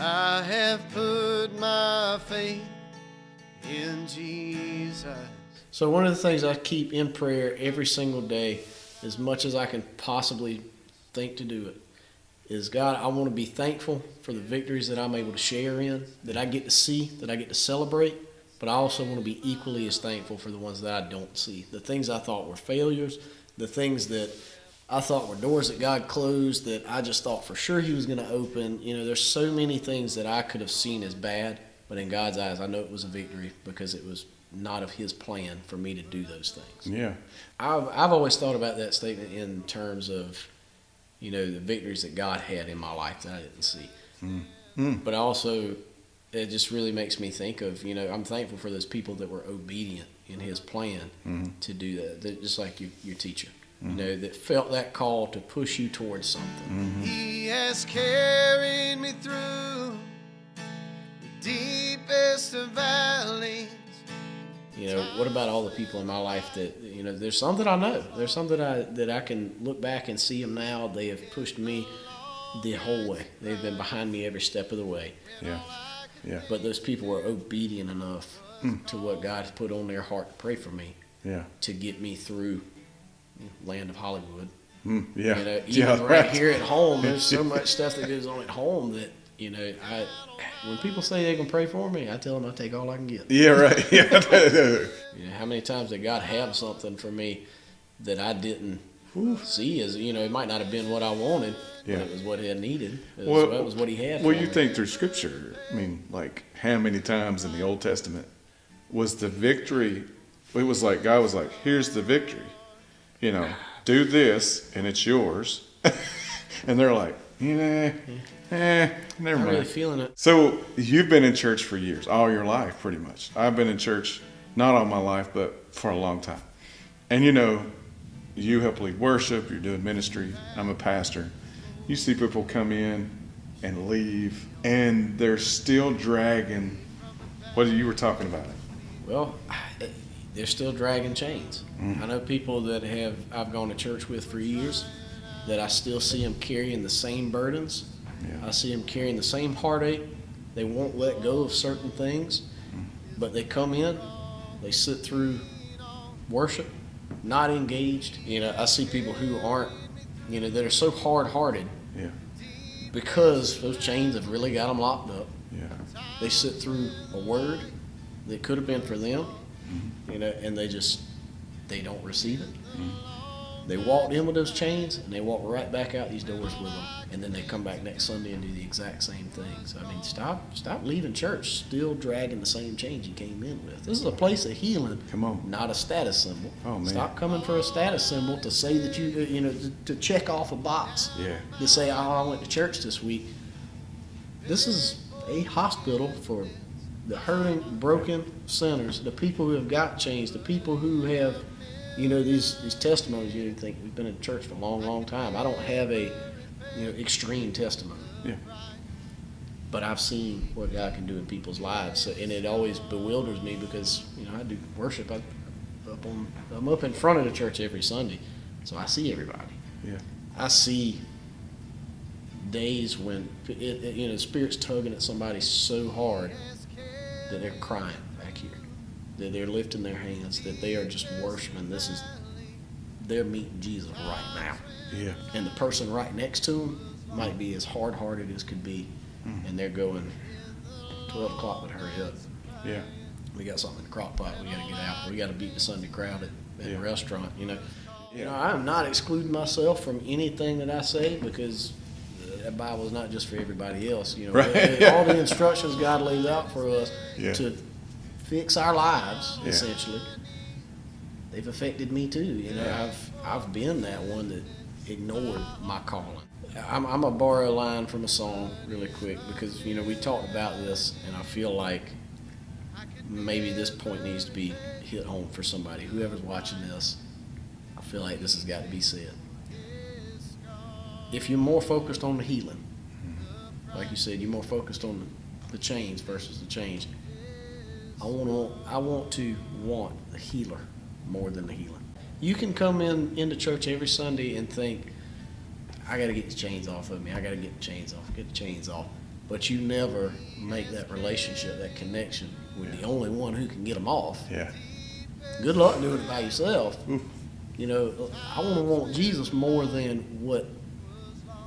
I have put my faith in Jesus. So one of the things I keep in prayer every single day, as much as I can possibly think to do it, is, God, I want to be thankful for the victories that I'm able to share in, that I get to see, that I get to celebrate, but I also want to be equally as thankful for the ones that I don't see. The things I thought were failures, the things that I thought were doors that God closed that I just thought for sure he was going to open. You know, there's so many things that I could have seen as bad, but in God's eyes, I know it was a victory because it was not of his plan for me to do those things. Yeah. I've always thought about that statement in terms of, you know, the victories that God had in my life that I didn't see. But also, it just really makes me think of, you know, I'm thankful for those people that were obedient in his plan to do that, just like your teacher, you know, that felt that call to push you towards something. He has carried me through the deepest of valleys. You know, what about all the people in my life that, you know, there's some that I know. There's some that I can look back and see them now. They have pushed me the whole way. They've been behind me every step of the way. Yeah. Yeah. But those people were obedient enough to what God has put on their heart to pray for me. Yeah. To get me through land of Hollywood. Yeah. You know, even Yeah, right here at home, there's so much stuff that goes on at home that, you know, when people say they can pray for me, I tell them I take all I can get. Yeah, right. Yeah. You know, how many times did God have something for me that I didn't see as, you know, it might not have been what I wanted, but it was what I needed. It was what he had Well, for you me. think through Scripture, I mean, like how many times in the Old Testament was the victory, it was like, God was like, here's the victory. You know, do this and it's yours. And they're like, never I'm mind. really feeling it. So you've been in church for years, all your life pretty much. I've been in church, not all my life, but for a long time. And you know, you help lead worship, you're doing ministry, I'm a pastor. You see people come in and leave, and they're still dragging what you were talking about. Well, they're still dragging chains. I know people that I've gone to church with for years that I still see them carrying the same burdens. Yeah. I see them carrying the same heartache. They won't let go of certain things, but they come in, they sit through worship, not engaged. You know, I see people who aren't, you know, that are so hard-hearted because those chains have really got them locked up. Yeah. They sit through a word that could have been for them, you know, and they don't receive it. They walked in with those chains, and they walk right back out these doors with them, and then they come back next Sunday and do the exact same thing. So, I mean, stop leaving church still dragging the same chains you came in with. This is a place of healing, Come on. not a status symbol. Oh, man. Stop coming for a status symbol to say that you know, to check off a box. Yeah. To say, oh, I went to church this week. This is a hospital for the hurting, broken sinners, the people who have got chains, the people who have, you know, these testimonies. You think we've been in church for a long, long time. I don't have a, you know, extreme testimony. Yeah. But I've seen what God can do in people's lives, so, and it always bewilders me because, you know, I do worship. I'm up in front of the church every Sunday, so I see everybody. Yeah. I see days when you know, the Spirit's tugging at somebody so hard that they're crying back here, that they're lifting their hands, that they are just worshiping. They're meeting Jesus right now. Yeah. And the person right next to them might be as hard-hearted as could be, and they're going, 12 o'clock, but hurry up. Yeah. We got something in the crock pot. We got to get out. We got to beat the Sunday crowd at the Yeah. restaurant. You know, I'm not excluding myself from anything that I say because the Bible is not just for everybody else. You know, Right. all the instructions God lays out for us Yeah. to fix our lives, Yeah. essentially, they've affected me too. You know, Yeah. I've been that one that ignored my calling. I'm gonna borrow a line from a song really quick because, you know, we talked about this, and I feel like maybe this point needs to be hit home for somebody. Whoever's watching this, I feel like this has got to be said. If you're more focused on the healing, like you said, you're more focused on the chains versus the change. I want to want the healer more than the healing. You can come into church every Sunday and think, I got to get the chains off of me. I got to get the chains off. but you never make that relationship, that connection with the only one who can get them off. Yeah. Good luck doing it by yourself. Ooh. You know, I want Jesus more than what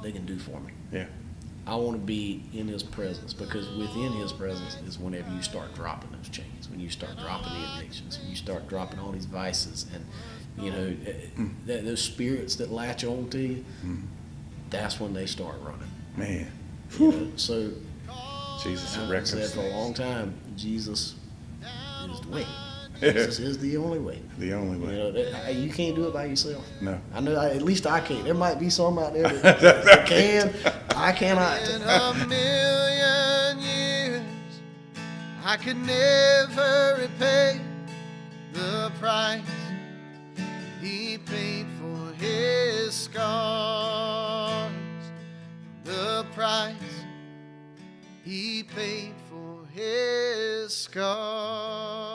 they can do for me. Yeah. I want to be in his presence, because within his presence is whenever you start dropping those chains, when you start dropping the addictions, when you start dropping all these vices, and you know those spirits that latch on to you. That's when they start running. Man. You know? So Jesus I've said for a long time, Jesus is the way. Jesus is the only way. The only way. You know, you can't do it by yourself. No. I know. At least I can't. There might be some out there that can. I cannot. In a million years, I could never repay the price he paid for his scars. The price he paid for his scars.